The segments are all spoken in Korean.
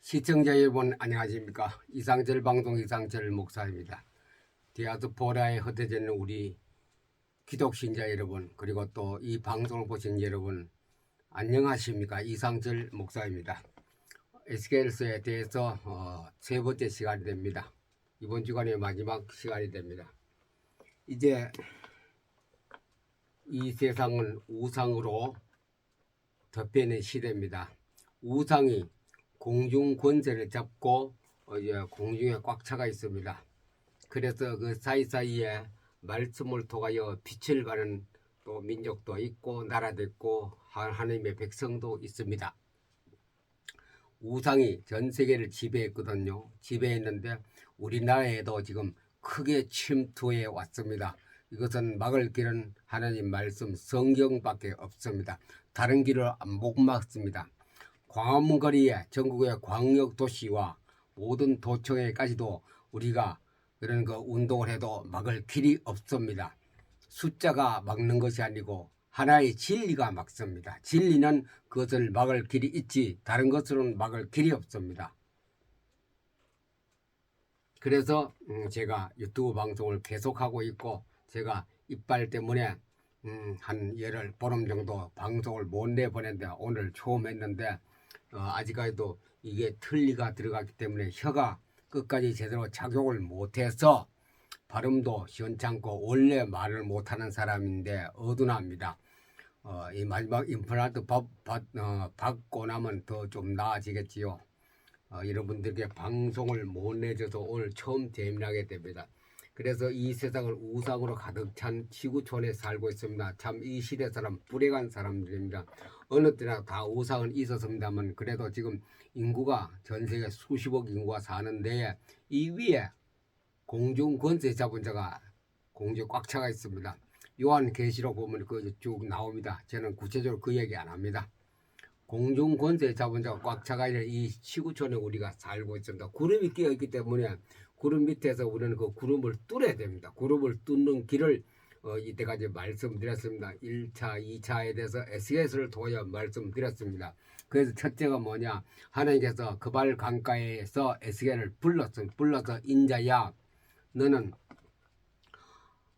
시청자 여러분 안녕하십니까. 이상철 방송 이상철 목사입니다. 디아스포라에 흩어져 있는 우리 기독신자 여러분, 그리고 또 이 방송을 보신 여러분 안녕하십니까. 이상철 목사입니다. 에스겔서에 대해서 세 번째 시간이 됩니다. 이번 주간의 마지막 시간이 됩니다. 이제 이 세상은 우상으로 덮여있는 시대입니다. 우상이 공중 권세를 잡고 이제 공중에 꽉 차가 있습니다. 그래서 그 사이사이에 말씀을 통하여 빛을 가는 또 민족도 있고 나라도 있고 하나님의 백성도 있습니다. 우상이 전 세계를 지배했거든요. 지배했는데 우리나라에도 지금 크게 침투해 왔습니다. 이것은 막을 길은 하나님 말씀 성경밖에 없습니다. 다른 길을 못 막습니다. 광화문 거리에 전국의 광역 도시와 모든 도청에까지도 우리가 그런 운동을 해도 막을 길이 없습니다. 숫자가 막는 것이 아니고 하나의 진리가 막습니다. 진리는 그것을 막을 길이 있지 다른 것으로는 막을 길이 없습니다. 그래서 제가 유튜브 방송을 계속하고 있고, 제가 이빨 때문에 한 열흘 보름 정도 방송을 못 내보냈는데 오늘 처음 했는데 아직까지도 이게 틀니가 들어갔기 때문에 혀가 끝까지 제대로 작용을 못해서 발음도 시원찮고 원래 말을 못하는 사람인데 어둔합니다. 이 마지막 임플란트 받고 나면 더 좀 나아지겠지요. 여러분들께 방송을 못 내줘서 오늘 처음 재미나게 됩니다. 그래서 이 세상을 우상으로 가득 찬 지구촌에 살고 있습니다. 참 이 시대 사람 불행한 사람들입니다. 어느 때나 다 우상은 있었습니다만 그래도 지금 인구가 전 세계 수십억 인구가 사는데 이 위에 공중 권세 잡은 자가 공중에 꽉 차가 있습니다. 요한계시록 보면 그 쭉 나옵니다. 저는 구체적으로 그 얘기 안 합니다. 공중 권세 잡은 자가 꽉 차가 있는 이 지구촌에 우리가 살고 있습니다. 구름이 끼어 있기 때문에 구름 밑에서 우리는 그 구름을 뚫어야 됩니다. 구름을 뚫는 길을 이때까지 말씀드렸습니다. 1차, 2차에 대해서 SES를 통하여 말씀드렸습니다. 그래서 첫째가 뭐냐, 하나님께서 그발 강가에서 에스겔을 불러서 인자야 너는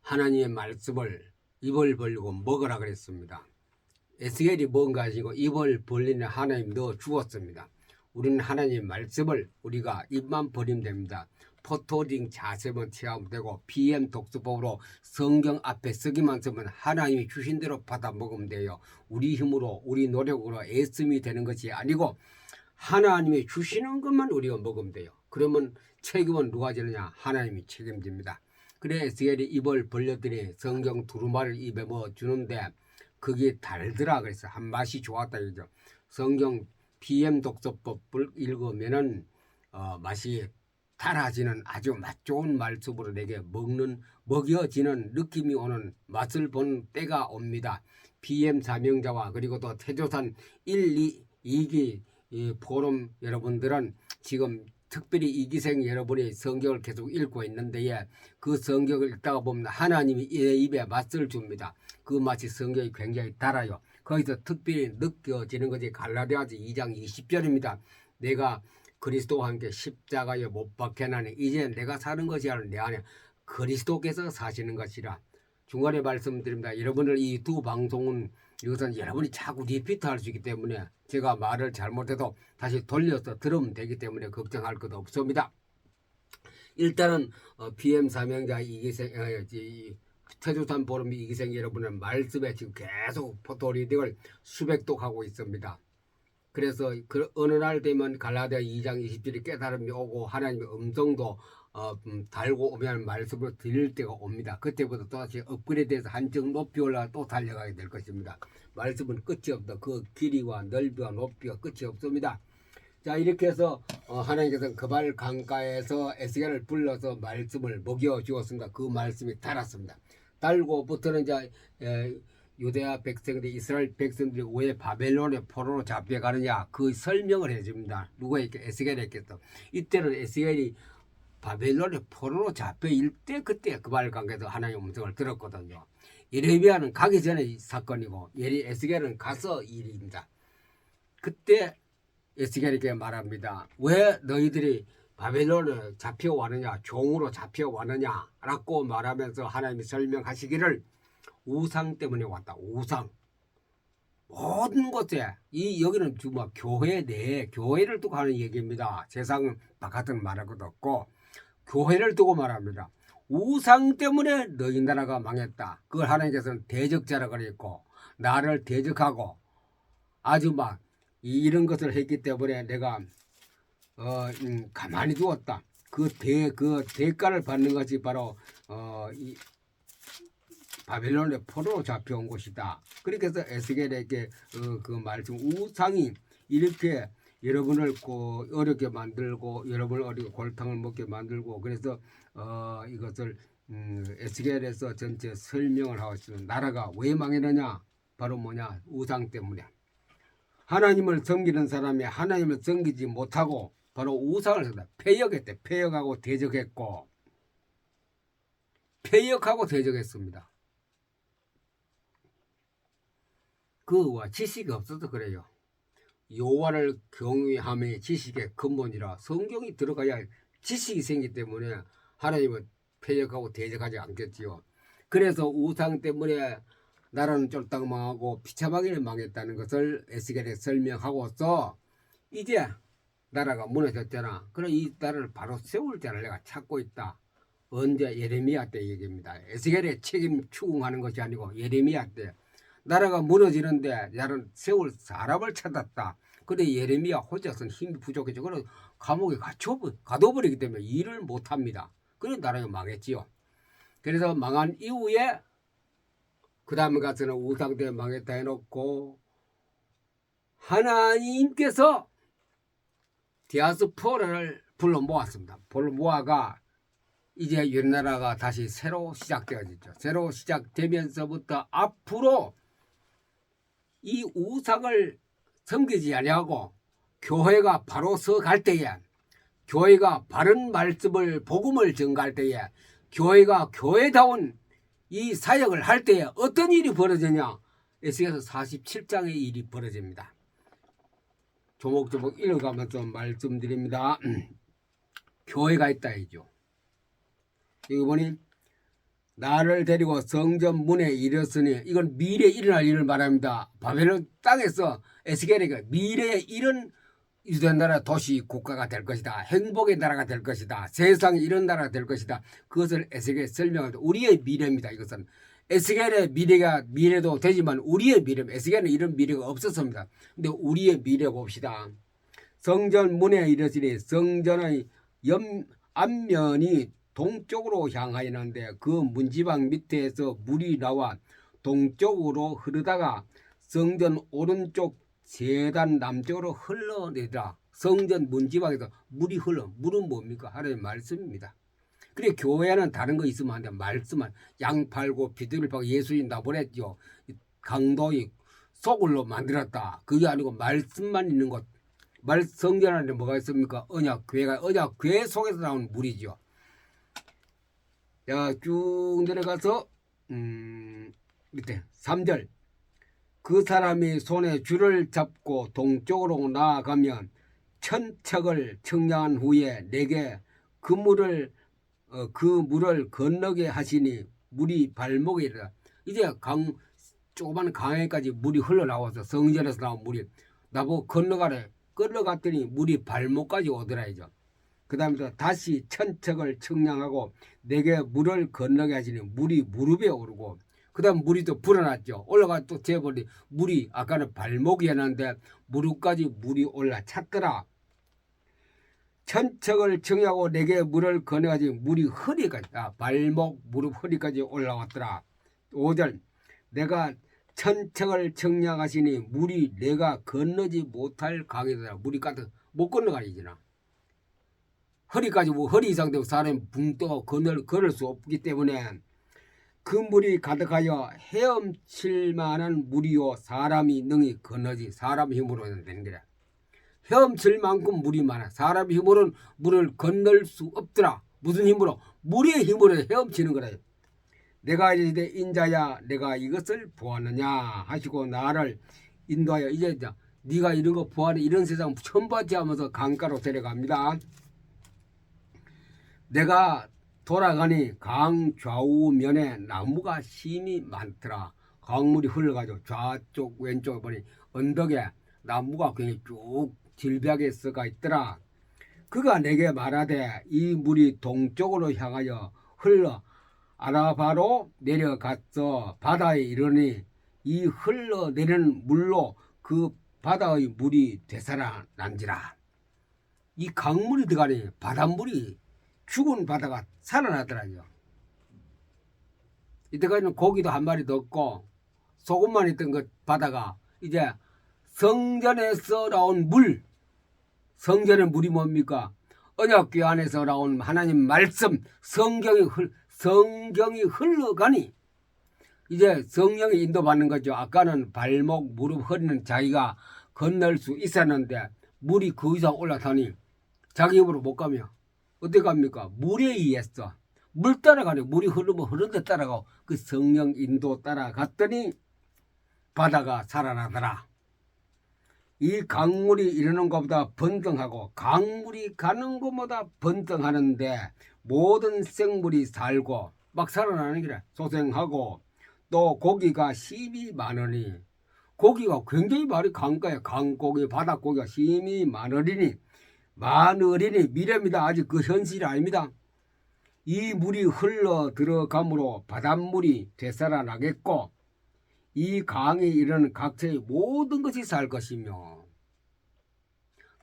하나님의 말씀을 입을 벌리고 먹으라 그랬습니다. 에스겔이 뭔가 아니고 입을 벌리는 하나님 넣어 주었습니다. 우리는 하나님의 말씀을 우리가 입만 벌리면 됩니다. 포토링 자세만 취하면 되고 PM 독서법으로 성경 앞에 쓰기만 쓰면 하나님이 주신 대로 받아 먹으면 돼요. 우리 힘으로 우리 노력으로 애씀이 되는 것이 아니고 하나님이 주시는 것만 우리가 먹으면 돼요. 그러면 책임은 누가 지느냐? 하나님이 책임집니다. 그래 에스겔이 입을 벌렸더니 성경 두루마리를 입에 넣어 주는데 그게 달더라 그래서 한 맛이 좋았다 이죠. 성경 PM 독서법을 읽으면은 맛이 달아지는 아주 맛 좋은 말씀으로 내게 먹여지는 느낌이 오는 맛을 보는 때가 옵니다. PM 사명자와 그리고 또 태조산 1, 2기 포럼 여러분들은 지금 특별히 이기생 여러분이 성경을 계속 읽고 있는데 그 성경을 읽다가 보면 하나님이 입에 맛을 줍니다. 그 맛이 성경이 굉장히 달아요. 거기서 특별히 느껴지는 것이 갈라디아서 2장 20절입니다. 내가 그리스도와 함께 십자가에 못 박혀나니 이제 내가 사는 것이 아니라 내 안에 그리스도께서 사시는 것이라. 중간에 말씀드립니다. 여러분들 이 두 방송은 이것은 여러분이 자꾸 리피트할 수 있기 때문에 제가 말을 잘못해도 다시 돌려서 들으면 되기 때문에 걱정할 것도 없습니다. 일단은 PM 사명자 이기생 태조산 보름 이기생 여러분은 말씀에 지금 계속 포토리딩을 수백독 하고 있습니다. 그래서 어느 날 되면 갈라디아 2장 20절이 깨달음이 오고 하나님의 음성도 달고 오면 말씀을 드릴 때가 옵니다. 그때부터 또다시 업그레이드해서 한층 높이 올라가 또 달려가게 될 것입니다. 말씀은 끝이 없다. 그 길이와 넓이와 높이가 끝이 없습니다. 자, 이렇게 해서 하나님께서는 그발 강가에서 에스겔을 불러서 말씀을 먹여 주었습니다. 그 말씀이 달았습니다. 달고부터는 이제 유대아 백성들이 이스라엘 백성들이 왜 바벨론의 포로로 잡혀가느냐 그 설명을 해줍니다. 누가 이렇게 에스겔에게서 이때는 에스겔이 바벨론의 포로로 잡혀일 때 그때 그발 강가에서 하나님의 음성을 들었거든요. 예레미야는 가기 전에 사건이고 에스겔은 가서 일입니다. 그때 에스겔에게 말합니다. 왜 너희들이 바벨론에 잡혀왔느냐, 종으로 잡혀왔느냐라고 말하면서 하나님이 설명하시기를 우상 때문에 왔다. 우상. 모든 곳에 여기는 정말 교회 내에 교회를 두고 하는 얘기입니다. 세상 바깥은 말할 것도 없고 교회를 두고 말합니다. 우상 때문에 너희 나라가 망했다. 그걸 하나님께서는 대적자라 그랬고 나를 대적하고 아주 막 이런 것을 했기 때문에 내가 가만히 두었다. 그 대가를 받는 것이 바로 이 바벨론의 포로로 잡혀온 곳이다. 그렇게 해서 에스겔에게 그 말씀 우상이 이렇게 여러분을 어렵게 만들고 여러분을 어렵게 골탕을 먹게 만들고 그래서 이것을 에스겔에서 전체 설명을 하고 있습니다. 나라가 왜 망했느냐? 바로 뭐냐? 우상 때문에. 하나님을 섬기는 사람이 하나님을 섬기지 못하고 바로 우상을 쓴다. 패역했대. 패역하고 대적했고 패역하고 대적했습니다. 그와 지식이 없어서 그래요. 여호와를 경외함이 지식의 근본이라 성경이 들어가야 지식이 생기기 때문에 하나님은 패역하고 대적하지 않겠지요. 그래서 우상 때문에 나라는 쫄딱 망하고 비참하게 망했다는 것을 에스겔에 설명하고서 이제 나라가 무너졌잖아. 그래 이 나라를 바로 세울 자를 내가 찾고 있다. 언제? 예레미야 때 얘기입니다. 에스겔의 책임 추궁하는 것이 아니고 예레미야 때 나라가 무너지는데 나는 세울 사람을 찾았다. 그래 예레미야 혼자서는 힘이 부족해져. 그래 감옥에 가둬버리기 때문에 일을 못합니다. 그래 나라가 망했지요. 그래서 망한 이후에 그 다음에 가서는 우상대 망했다 해놓고 하나님께서 디아스포라를 불러 모았습니다. 불러 모아가 이제 옛나라가 다시 새로 시작되어지죠. 새로 시작되면서부터 앞으로 이 우상을 섬기지 아니하고 교회가 바로 서갈 때에 교회가 바른 말씀을 복음을 전갈 때에 교회가 교회다운 이 사역을 할 때에 어떤 일이 벌어지냐? 에스겔서 47장의 일이 벌어집니다. 조목조목 읽어가면서 말씀드립니다. 교회가 있다 이죠. 여기 보니 나를 데리고 성전 문에 이르렀으니 이건 미래에 일어날 일을 말합니다. 바벨론 땅에서 에스겔에게 미래에 이런 유대 나라 도시 국가가 될 것이다. 행복의 나라가 될 것이다. 세상에 이런 나라가 될 것이다. 그것을 에스겔에 설명합니다. 우리의 미래입니다. 이것은 에스겔의 미래도 되지만 우리의 미래, 에스겔은 이런 미래가 없었습니다. 근데 우리의 미래 봅시다. 성전 문에 이르시니 성전의 앞면이 동쪽으로 향하였는데 그 문지방 밑에서 물이 나와 동쪽으로 흐르다가 성전 오른쪽 제단 남쪽으로 흘러내더라. 성전 문지방에서 물이 흘러. 물은 뭡니까? 하나님의 말씀입니다. 그래 교회는 다른 거 있으면 안 돼. 말씀만 양 팔고 비둘기 팔고 예수님 나보냈죠. 강도의 소굴로 만들었다. 그게 아니고 말씀만 있는 곳. 성전 안에 뭐가 있습니까? 언약 교회 속에서 나온 물이죠. 자, 쭉 내려가서 밑에 3절 그 사람이 손에 줄을 잡고 동쪽으로 나아가면 천척을 청량한 후에 내게 그 물을 건너게 하시니 물이 발목에 이르다. 이제 조그만 강에까지 물이 흘러나와서 성전에서 나온 물이 나보고 건너가래. 건너갔더니 물이 발목까지 오더라이죠. 그 다음에 다시 천척을 청량하고 내게 물을 건너게 하시니 물이 무릎에 오르고 그 다음 물이 또 불어났죠. 올라가 또 재버리 물이 아까는 발목이었는데 무릎까지 물이 올라찼더라. 천척을 청하고 내게 물을 건너가지 물이 허리까지 발목 무릎 허리까지 올라왔더라. 5절 내가 천척을 청량하시니 물이 내가 건너지 못할 강이더라. 물이 가득 못 건너가리잖아. 허리까지 허리 이상 되고 사람이 붕 떠 걸을 수 없기 때문에 그 물이 가득하여 헤엄칠 만한 물이요 사람이 능히 건너지 사람 힘으로는 되는 거야. 헤엄칠 만큼 물이 많아. 사람 힘으로는 물을 건널 수 없더라. 무슨 힘으로? 물의 힘으로 헤엄치는 거라. 내가 이르되 인자야 내가 이것을 보았느냐 하시고 나를 인도하여 이제 네가 이런 거 보아라 이런 세상 처음 봤지 하면서 강가로 데려갑니다. 내가 돌아가니 강 좌우면에 나무가 심이 많더라. 강물이 흘러가지고 좌쪽 왼쪽 보니 언덕에 나무가 굉장히 쭉 질비하게 썩어 있더라. 그가 내게 말하되 이 물이 동쪽으로 향하여 흘러 아라바로 내려갔어 바다에 이르니 이 흘러내리는 물로 그 바다의 물이 되살아난지라. 이 강물이 들어가니 바닷물이 죽은 바다가 살아나더라고요. 이때까지는 고기도 한 마리도 없고 소금만 있던 그 바다가 이제 성전에서 나온 물, 성전의 물이 뭡니까? 언약궤 안에서 나온 하나님 말씀, 성경이 흘러가니 이제 성령이 인도받는 거죠. 아까는 발목, 무릎, 허리는 자기가 건널 수 있었는데 물이 그 이상 올라타니 자기 힘으로 못 가며 어떻게 갑니까? 물에 의해서 물 따라가니 물이 흐르면 흐른 데 따라가고 그 성령 인도 따라갔더니 바다가 살아나더라. 이 강물이 이르는 것보다 번성하고 강물이 가는 것보다 번성하는데 모든 생물이 살고 막 살아나는 길에 소생하고 또 고기가 심이 많으니 고기가 굉장히 많이 강가에 강고기 바닷고기가 심이 많으리니 미래입니다. 아직 그 현실이 아닙니다. 이 물이 흘러 들어감으로 바닷물이 되살아나겠고 이 강에 이르는 각처의 모든 것이 살 것이며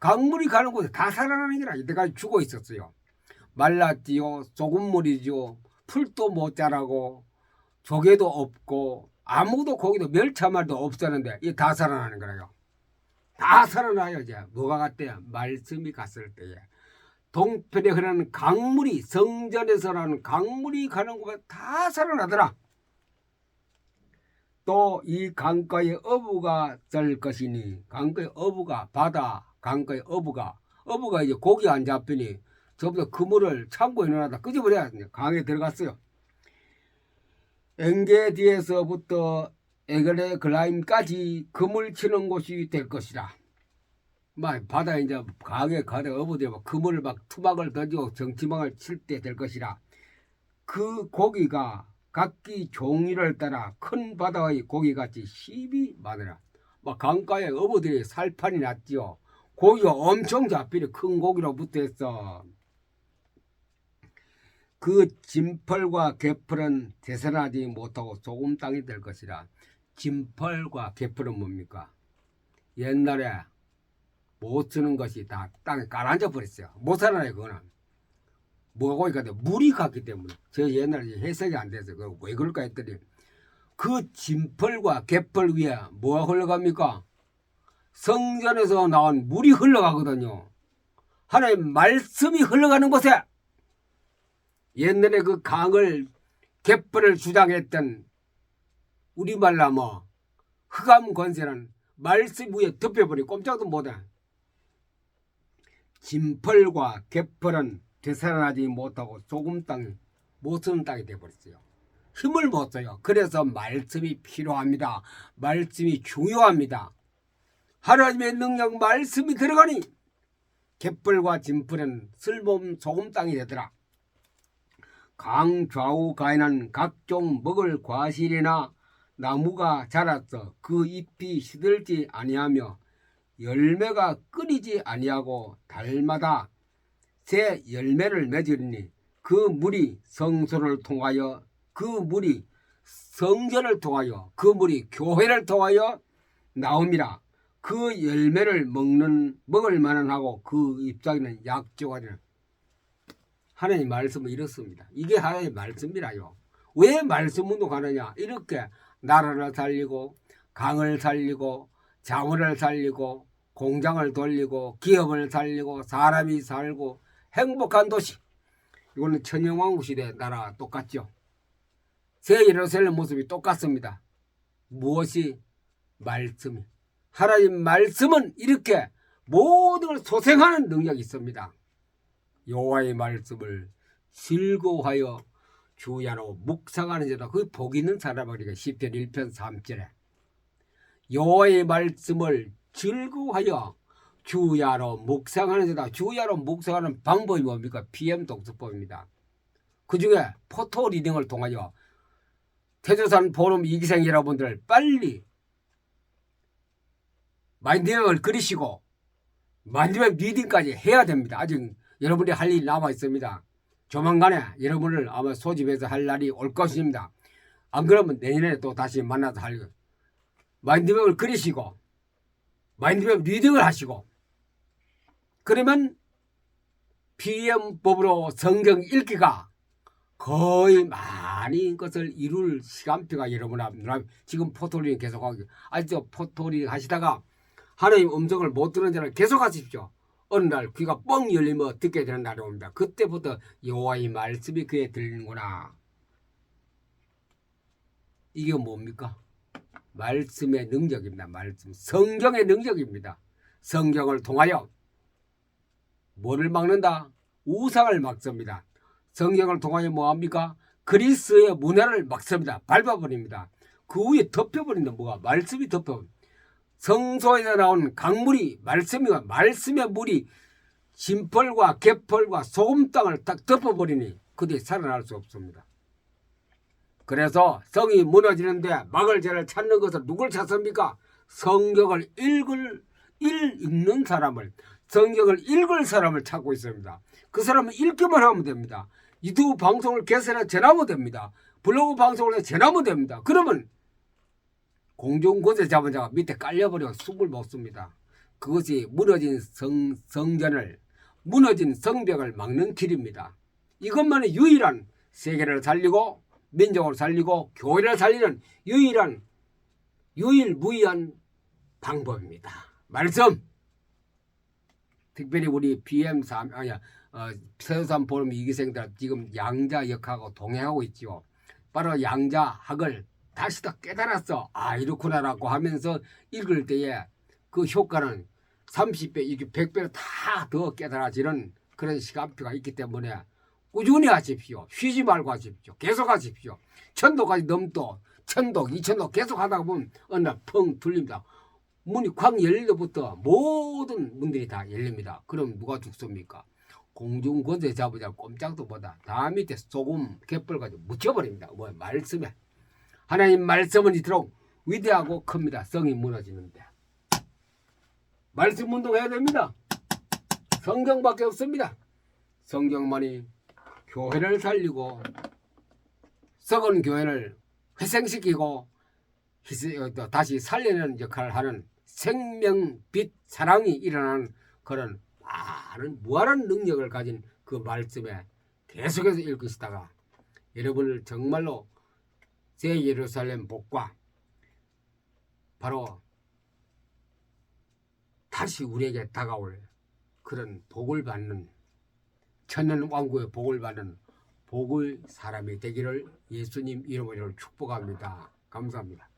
강물이 가는 곳에 다 살아나는 게 아니라 이때까지 죽어 있었어요. 말랐지요. 소금물이죠. 풀도 못 자라고 조개도 없고 아무도 고기도 멸치 한 마리도 없었는데 이게 다 살아나는 거예요. 다 살아나요. 이제 뭐가 갔대요? 말씀이 갔을 때에 동편에 흐르는 강물이 성전에서 나는 강물이 가는 곳에 다 살아나더라. 또 이 강가에 어부가 될 것이니 강가에 어부가 바다 강가에 어부가 이제 고기 안 잡히니 저부터 그물을 창고에 넣어놨다 끄집어내야 강에 들어갔어요. 엔게디에서부터 에그레글라임까지 그물 치는 곳이 될 것이라. 막 바다에 이제 강에 가다 어부들이 막 그물을 막 투막을 던지고 정치망을 칠 때 될 것이라. 그 고기가 각기 종류를 따라 큰 바다의 고기같이 힘이 많으라. 막 강가에 어부들이 살판이 났지요. 고기가 엄청 잡히니 큰 고기로부터 해서 그 진펄과 개펄은 되살아나지 못하고 소금 땅이 될 것이라. 진펄과 개펄은 뭡니까? 옛날에 못 쓰는 것이 다 땅에 가라앉아 버렸어요. 못 살아나요. 그거는 뭐가 있거든 물이 갔기 때문에. 저 옛날에 해석이 안 돼서 왜 그럴까 했더니 그 진펄과 개펄 위에 뭐가 흘러갑니까? 성전에서 나온 물이 흘러가거든요. 하나님 말씀이 흘러가는 곳에 옛날에 그 강을 개펄을 주장했던 우리말로 뭐 흑암 권세는 말씀 위에 덮여버리 꼼짝도 못해. 진펄과 개펄은 되살아나지 못하고 소금 땅이 못 쓰는 땅이 되어버렸어요. 힘을 못 써요. 그래서 말씀이 필요합니다. 말씀이 중요합니다. 하나님의 능력 말씀이 들어가니 개펄과 진펄은 쓸모없는 소금 땅이 되더라. 강 좌우 가에는 각종 먹을 과실이나 나무가 자라서 그 잎이 시들지 아니하며 열매가 끊이지 아니하고 달마다 새 열매를 맺으리니 그 물이 성소를 통하여 그 물이 성전을 통하여 그 물이 교회를 통하여 나옵니다. 그 열매를 먹을 만은 하고 그 잎사귀는 약조가 되는 하나님 말씀은 이렇습니다. 이게 하나님 말씀이라요. 왜 말씀 운동하느냐? 이렇게 나라를 살리고 강을 살리고 자원을 살리고 공장을 돌리고 기업을 살리고 사람이 살고 행복한 도시. 이거는 천년왕국 시대 나라 똑같죠. 새 예루살렘 모습이 똑같습니다. 무엇이? 말씀이. 하나님 말씀은 이렇게 모든 걸 소생하는 능력이 있습니다. 여호와의 말씀을 즐거워하여 주야로 묵상하는 자다. 그 복 있는 사람이니까 시편 1편 3절에 여호와의 말씀을 즐거워하여 주야로 묵상하는 데다. 주야로 묵상하는 방법이 뭡니까? PM 독서법입니다. 그 중에 포토 리딩을 통하여 태조산 포럼 2기생 여러분들 빨리 마인드맵을 그리시고 마인드맵 리딩까지 해야 됩니다. 아직 여러분이 할 일이 남아 있습니다. 조만간에 여러분을 아마 소집해서 할 날이 올 것입니다. 안 그러면 내년에 또 다시 만나서 할 마인드맵을 그리시고 마인드맵 리딩을 하시고 그러면 PM법으로 성경 읽기가 거의 많은 것을 이룰 시간표가 여러분 앞 지금 포토리딩 계속하고 아직도 포토리딩 하시다가 하나님 음성을 못 듣는 자는 계속 하십시오. 어느 날 귀가 뻥 열리면 듣게 되는 날이 옵니다. 그때부터 여호와의 말씀이 귀에 들리는구나. 이게 뭡니까? 말씀의 능력입니다. 말씀, 성경의 능력입니다. 성경을 통하여 뭐를 막는다? 우상을 막습니다. 성경을 통하여 뭐합니까? 그리스의 문화를 막습니다. 밟아버립니다. 그 위에 덮여버린다. 뭐가? 말씀이 덮여버립니다. 성소에서 나온 강물이 말씀이고 말씀의 물이 진펄과 개펄과 소금 땅을 딱 덮어버리니 그뒤 살아날 수 없습니다. 그래서 성이 무너지는데 막을 죄를 찾는 것은 누굴 찾습니까? 성경을 읽는 사람을, 성경을 읽을 사람을 찾고 있습니다. 그 사람은 읽기만 하면 됩니다. 유튜브 방송을 개설해 전하면 됩니다. 블로그 방송을 해서 전하면 됩니다. 그러면 공중고세 잡은 자가 밑에 깔려버려 숨을 못 씁니다. 그것이 무너진 성전을, 무너진 성벽을 막는 길입니다. 이것만이 유일한 세계를 살리고 민족을 살리고 교회를 살리는 유일무이한 방법입니다. 말씀. 특별히 우리 태조산 포럼 2기생들 지금 양자 역학하고 동행하고 있죠. 바로 양자학을 다시 더 깨달았어. 아, 이렇구나라고 하면서 읽을 때에 그 효과는 30배, 이게 100배로 다 더 깨달아지는 그런 시간표가 있기 때문에 꾸준히 하십시오. 쉬지 말고 하십시오. 계속 하십시오. 천도까지 넘도 천도, 2천도 계속 하다 보면 어느 날 펑 뚫립니다. 문이 쾅 열릴 때부터 모든 문들이 다 열립니다. 그럼 누가 죽습니까? 공중권세 잡으자 꼼짝도 못하. 다 밑에 소금, 갯벌 가지고 묻혀버립니다. 뭐 말씀에. 하나님 말씀은 이토록 위대하고 큽니다. 성이 무너지는데. 말씀 운동해야 됩니다. 성경밖에 없습니다. 성경만이 교회를 살리고 썩은 교회를 회생시키고 다시 살리는 역할을 하는 생명, 빛, 사랑이 일어나는 그런 많은 무한한 능력을 가진 그 말씀에 계속해서 읽으시다가 여러분을 정말로 새 예루살렘 복과 바로 다시 우리에게 다가올 그런 복을 받는 천년 왕국의 복을 받는 복의 사람이 되기를 예수님 이름으로 축복합니다. 감사합니다.